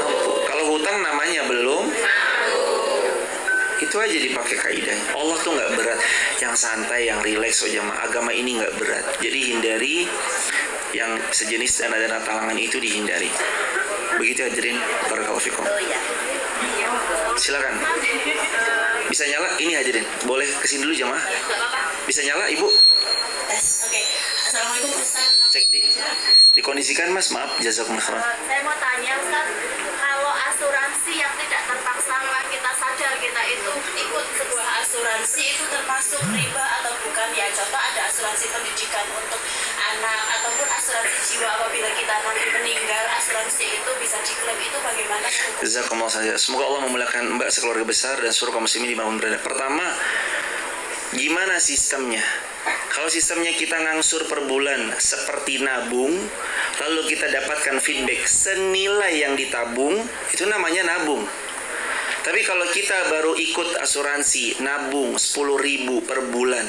mampu. Kalau hutang namanya belum, itu aja dipakai kaidahnya. Allah tuh nggak berat, yang santai, yang rileks aja. Agama ini nggak berat. Jadi hindari yang sejenis dana-dana talangan itu, dihindari. Begitu hadirin, barakallahu fikum. Silakan. Bisa nyala? Ini hadirin. Boleh kesini dulu jamaah. Bisa nyala ibu? Oke. Assalamualaikum Ustaz. Cek dikondisikan mas, maaf, jazakumullah khairan. Saya mau tanya Ustaz, kalau asuransi yang tidak terpaksa kita sadar kita itu ikut sebuah asuransi itu termasuk riba atau bukan ya? Contoh ada asuransi pendidikan untuk anak ataupun asuransi jiwa apabila kita nanti meninggal, asuransi itu bisa diklaim, itu bagaimana? Jazakumullah khairan. Semoga Allah memuliakan Mbak sekeluarga besar dan seluruh kaum muslimin dimanapun berada. Pertama, gimana sistemnya? Kalau sistemnya kita ngangsur per bulan seperti nabung, lalu kita dapatkan feedback senilai yang ditabung, itu namanya nabung. Tapi kalau kita baru ikut asuransi, nabung 10.000 per bulan,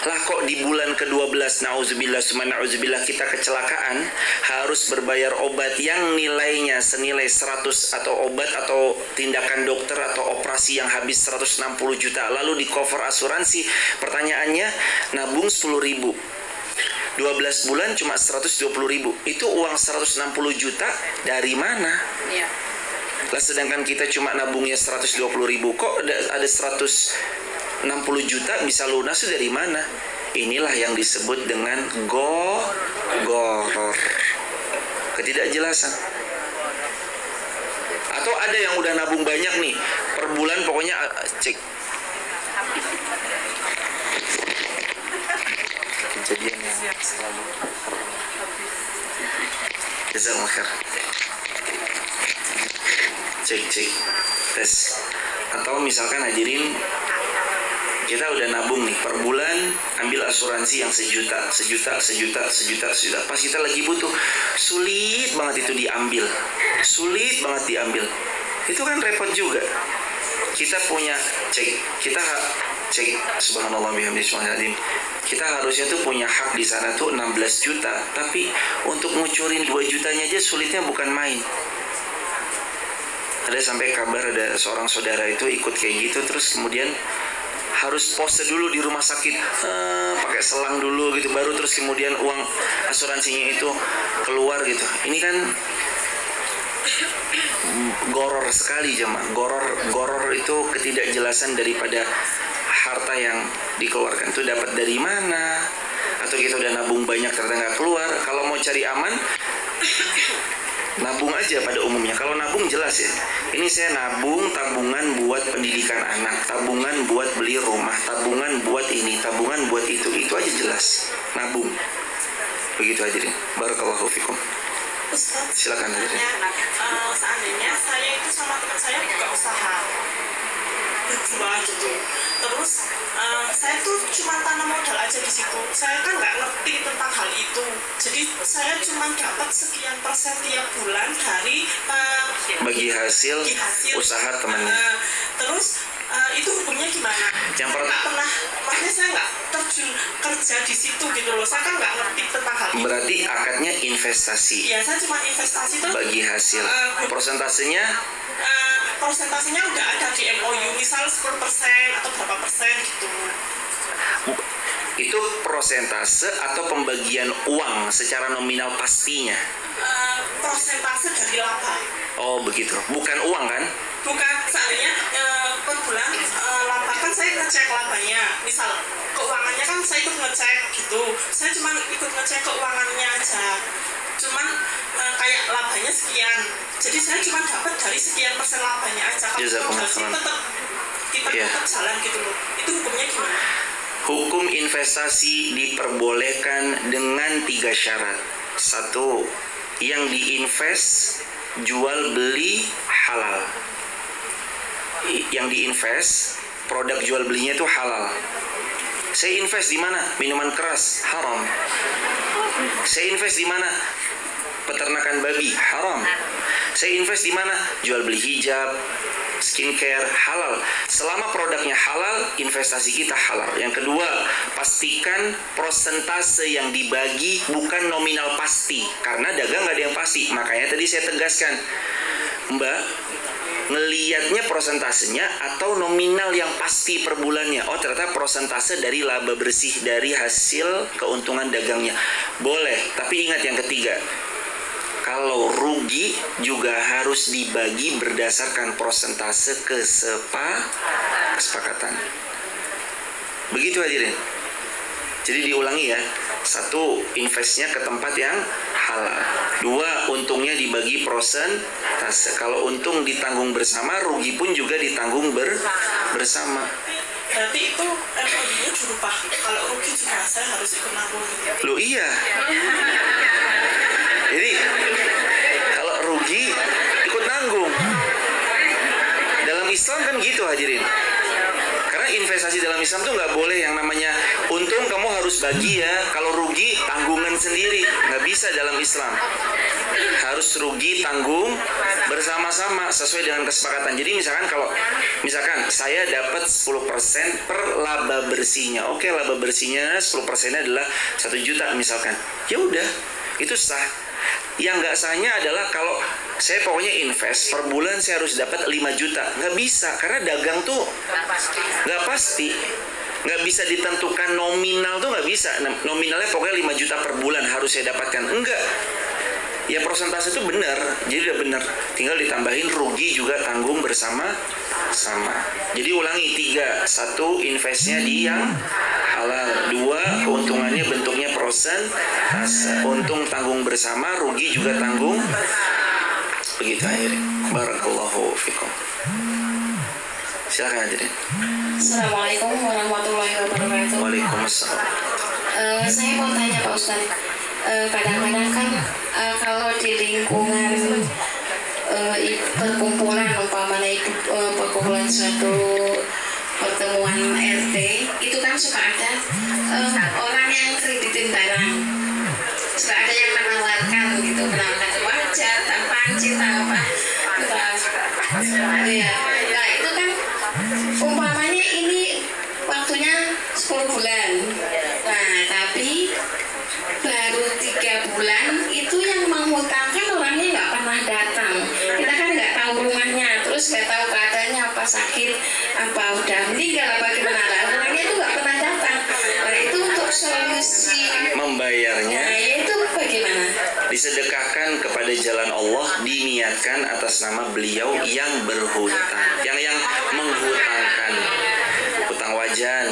lah kok di bulan ke-12 nauzubillah kita kecelakaan, harus berbayar obat yang nilainya senilai 100, atau obat atau tindakan dokter atau operasi yang habis 160 juta, lalu di cover asuransi. Pertanyaannya, nabung 10.000, 12 bulan cuma 120.000, itu uang 160 juta dari mana? Lah sedangkan kita cuma nabungnya 120.000, kok ada 160 juta bisa lunas itu dari mana? Inilah yang disebut dengan goror, ketidakjelasan. Atau ada yang udah nabung banyak nih, per bulan pokoknya cek kejadian yang selalu jazakallahu khair. Cek tes. Atau misalkan hadirin, kita udah nabung nih per bulan, ambil asuransi yang sejuta. Pas kita lagi butuh, sulit banget itu diambil, itu kan repot juga. Kita punya cek subhanallah bihamdihi subhanallah, kita harusnya tuh punya hak di sana tuh 16 juta, tapi untuk ngucurin 2 jutanya aja sulitnya bukan main. Ada sampai kabar ada seorang saudara itu ikut kayak gitu, terus kemudian harus pose dulu di rumah sakit, pakai selang dulu gitu, baru terus kemudian uang asuransinya itu keluar gitu. Ini kan goror sekali jemaah. Goror itu ketidakjelasan daripada harta yang dikeluarkan itu dapat dari mana, atau kita udah nabung banyak ternyata nggak keluar. Kalau mau cari aman, nabung aja pada umumnya. Kalau nabung jelas ya, ini saya nabung tabungan buat pendidikan anak, tabungan buat beli rumah, tabungan buat ini, tabungan buat itu aja jelas nabung. Begitu aja deh. Barakallahu fikum. Ustaz, silakan hadirin. Seandainya saya itu sama teman saya buka usaha berdua gitu, terus saya tuh cuma tanam modal aja di situ. Saya kan nggak ngerti tentang hal itu, jadi saya cuma dapat sekian persen tiap bulan dari bagi hasil usaha temannya. Terus itu hukumnya gimana? Yang pernah, makanya saya nggak terjun kerja di situ gitu loh. Saya kan nggak ngerti tentang hal itu. Berarti akadnya investasi. Iya, saya cuma investasi terus. Bagi hasil. Prosentasenya udah ada di MOU, misal 10% atau berapa persen gitu. Itu prosentase atau pembagian uang secara nominal pastinya? Persentase dari laba. Oh begitu, bukan uang kan? Bukan, seandainya per bulan laba kan saya ngecek labanya, misal keuangannya kan saya ikut ngecek gitu. Saya cuma ikut ngecek keuangannya aja, cuman kayak labanya sekian, jadi saya cuma dapat dari sekian persen labanya aja. Kalau tetap jalan gitu loh. Itu hukumnya gimana? Hukum investasi diperbolehkan dengan 3 syarat. 1, yang diinvest jual beli halal. Yang diinvest produk jual belinya itu halal. Saya invest di mana? Minuman keras, haram. Saya invest di mana? Peternakan babi, haram. Saya invest di mana? Jual beli hijab, skincare, halal. Selama produknya halal, investasi kita halal. Yang kedua, pastikan prosentase yang dibagi bukan nominal pasti, karena dagang nggak ada yang pasti. Makanya tadi saya tegaskan, Mbak, ngelihatnya prosentasenya atau nominal yang pasti per bulannya. Oh ternyata prosentase dari laba bersih dari hasil keuntungan dagangnya. Boleh, tapi ingat yang ketiga, kalau rugi juga harus dibagi berdasarkan prosentase kesepakatan. Begitu hadirin. Jadi diulangi ya. 1, investnya ke tempat yang halal. 2, untungnya dibagi prosentase. Kalau untung ditanggung bersama, rugi pun juga ditanggung bersama. Berarti itu MOU-nya dirubah. Kalau rugi juga saya harus ikut nanggung. Loh iya. Jadi kalau rugi ikut nanggung. Dalam Islam kan gitu hadirin. Karena investasi dalam Islam tuh nggak boleh yang namanya untung kamu harus harus bagi ya. Kalau rugi tanggungan sendiri, nggak bisa dalam Islam. Harus rugi tanggung bersama-sama sesuai dengan kesepakatan. Jadi misalkan saya dapat 10% per laba bersihnya. Oke, laba bersihnya 10%-nya adalah 1 juta misalkan. Ya udah, itu sah. Yang nggak sahnya adalah kalau saya pokoknya invest per bulan saya harus dapat 5 juta. Nggak bisa, karena dagang tuh nggak pasti. Nggak bisa ditentukan nominal tuh nggak bisa. Nominalnya pokoknya 5 juta per bulan harus saya dapatkan. Enggak. Ya persentase itu benar, jadi udah benar. Tinggal ditambahin rugi juga tanggung bersama-sama. Jadi ulangi 3. 1, investnya di yang halal. 2, keuntungannya bentuknya persentase. Untung tanggung bersama, rugi juga tanggung. Begitu akhirnya. Barakallahu fikum. Silakan hadirin. Assalamualaikum warahmatullahi wabarakatuh. Waalaikumsalam. Saya mau tanya Pak Ustadz, kadang-kadang kan kalau di lingkungan perkumpulan, umpamanya perkumpulan suatu pertemuan RT, itu kan suka ada orang yang kreditin barang, suka ada yang menawarkan gitu, menawarkan wajar, panci, apa, ya. Nah itu kan umpamanya ini waktunya 10 bulan, nah tapi baru 3 bulan itu yang menghutangkan orangnya nggak pernah datang. Kita kan nggak tahu rumahnya, terus nggak tahu keadaannya, apa sakit, apa udah meninggal, apa gimana. Orangnya itu nggak pernah datang. Nah itu untuk solusi Membayarnya itu bagaimana? disedekahkan kepada jalan Allah, diniatkan atas nama beliau yang berhutang, yang menghutangkan. Hutang wajan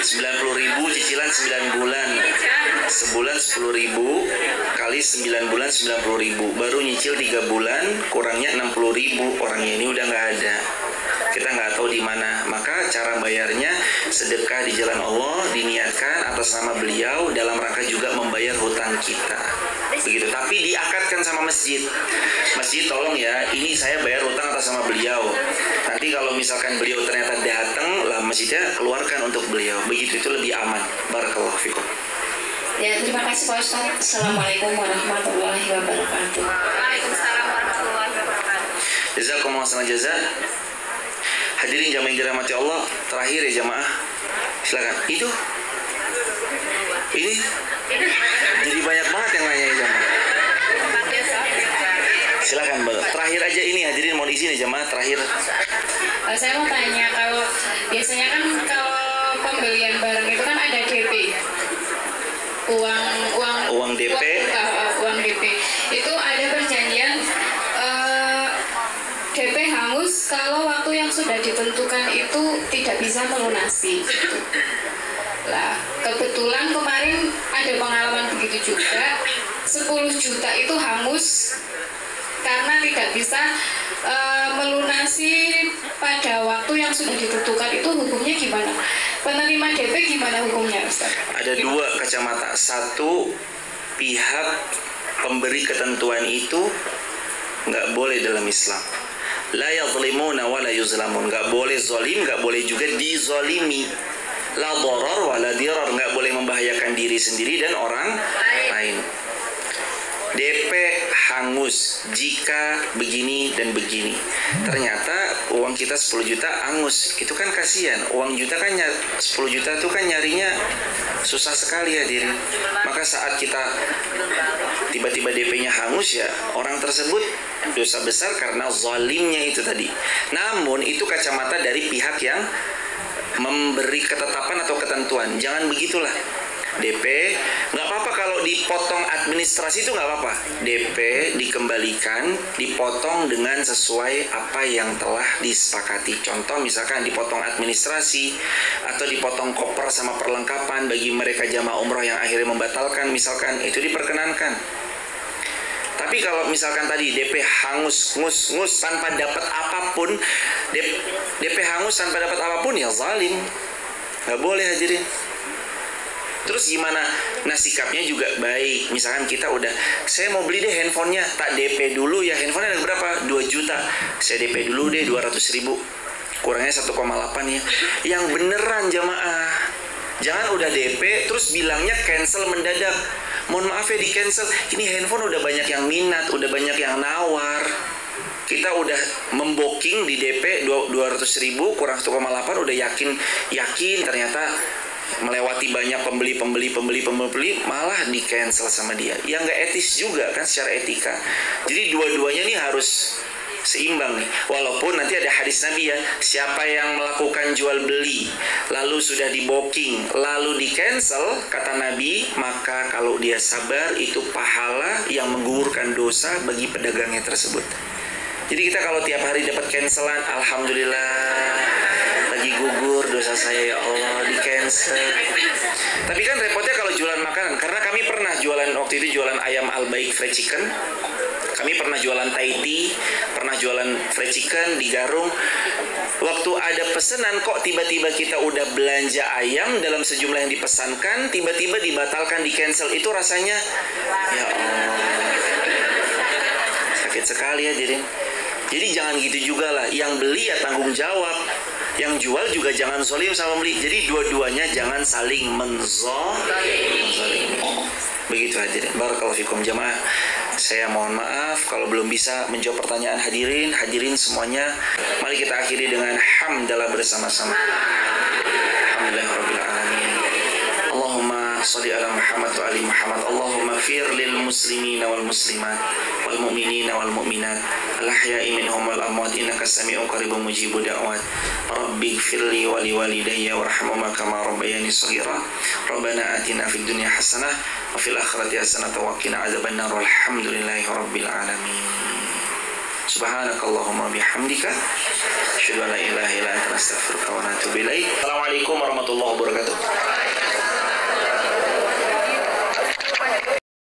90.000, cicilan 9 bulan, sebulan 10.000 kali 9 bulan 90.000, baru nyicil 3 bulan, kurangnya 60.000. Orangnya ini udah nggak ada, kita nggak tahu di mana. Maka cara bayarnya sedekah di jalan Allah, diniatkan atas nama beliau dalam rangka juga membayar hutang kita. Begitu. Tapi diakadkan sama masjid. Masjid tolong ya, ini saya bayar hutang atas nama beliau. Nanti kalau misalkan beliau ternyata datang, lah masjidnya keluarkan untuk beliau. Begitu, itu lebih aman. Barakallahu fikum. Ya terima kasih Pak Ustadz. Assalamualaikum warahmatullahi wabarakatuh. Waalaikumsalam warahmatullahi wabarakatuh. Jazakumullah khairan jazaa. Hadirin jamaah yang dirahmati Allah, terakhir ya jamaah. Silakan. Itu. Ini. Jadi banyak banget yang nanya ya jamaah. Silakan, Mbak. Terakhir aja ini hadirin mohon izin ya jamaah, terakhir. Saya mau tanya, kalau biasanya kan kalau pembelian barang itu kan ada DP. Uang DP. Uang DP. Itu ada perjanjian DP hangus kalau waktu yang sudah ditentukan itu tidak bisa melunasi. Lah, kebetulan kemarin ada pengalaman begitu juga. 10 juta itu hangus karena tidak bisa melunasi pada waktu yang sudah ditentukan. Itu hukumnya gimana? Penerima DP gimana hukumnya, Ustaz? Ada 2 kacamata. 1, pihak pemberi ketentuan itu nggak boleh dalam Islam. La yazlimuna wa la yuzlamun. Nggak boleh zalim, nggak boleh juga dizalimi. La darar wa la dirar. Nggak boleh membahayakan diri sendiri dan orang lain. DP hangus jika begini dan begini. Ternyata uang kita 10 juta hangus. Itu kan kasihan. Uang juta kan 10 juta itu kan nyarinya susah sekali ya diri. Maka saat kita tiba-tiba DP-nya hangus, ya orang tersebut dosa besar karena zalimnya itu tadi. Namun itu kacamata dari pihak yang memberi ketetapan atau ketentuan. Jangan begitulah. DP nggak apa-apa kalau dipotong administrasi, itu nggak apa-apa. DP dikembalikan, dipotong dengan sesuai apa yang telah disepakati. Contoh misalkan dipotong administrasi atau dipotong koper sama perlengkapan bagi mereka jamaah umroh yang akhirnya membatalkan, misalkan itu diperkenankan. Tapi kalau misalkan tadi DP hangus tanpa dapat apapun, DP hangus tanpa dapat apapun, ya zalim. Nggak boleh hadirin. Terus gimana? Nah sikapnya juga baik. Misalkan kita udah, saya mau beli deh handphonenya, tak DP dulu ya. Handphonenya ada berapa? 2 juta. Saya DP dulu deh 200.000. Kurangnya 1,8 ya. Yang beneran jamaah. Jangan udah DP terus bilangnya cancel mendadak. Mohon maaf ya di cancel. Ini handphone udah banyak yang minat, udah banyak yang nawar. Kita udah membooking di DP 200.000 kurang 1,8 udah yakin ternyata melewati banyak pembeli malah di cancel sama dia. Yang nggak etis juga kan secara etika. Jadi dua-duanya nih harus seimbang nih. Walaupun nanti ada hadis Nabi ya, siapa yang melakukan jual beli lalu sudah di booking lalu di cancel, kata Nabi, maka kalau dia sabar itu pahala yang menggugurkan dosa bagi pedagangnya tersebut. Jadi kita kalau tiap hari dapat cancelan, alhamdulillah lagi gugur dosa saya ya Allah, di cancel. Tapi kan repotnya kalau jualan makanan, karena kami pernah jualan waktu itu jualan ayam Al-Baik fried chicken. Kami pernah jualan Thai tea, pernah jualan fried chicken di Garung. Waktu ada pesanan kok tiba-tiba kita udah belanja ayam dalam sejumlah yang dipesankan, tiba-tiba dibatalkan, di cancel. Itu rasanya ya Allah, sakit sekali ya Jirin. Jadi jangan gitu juga lah. Yang beli ya tanggung jawab, yang jual juga jangan zolim sama beli. Jadi dua-duanya jangan saling menzolimi. Begitu hadirin. Barakallahu fikum jamaah. Saya mohon maaf kalau belum bisa menjawab pertanyaan hadirin semuanya. Mari kita akhiri dengan hamdalah bersama-sama. Alhamdulillahirabbil alamin. Allahumma shalli ala Muhammad wa ali Muhammad. Allahumma ighfir lil muslimina wal muslimat wal mu'minina wal mu'minat al-ahya'i minhum wal amwat innaka sami'un qaribun mujibud da'wat. Rabbi ighfirli wa li walidayya warhamhuma kama rabbayani shaghira. Rabbana atina fid dunya hasanah wa fil akhirati hasanah wa qina adzabannar. Walhamdulillahi rabbil alamin. Subhanakallahumma bihamdika asyhadu an la ilaha illa anta astaghfiruka wa atubu ilaik. Assalamualaikum warahmatullahi wabarakatuh.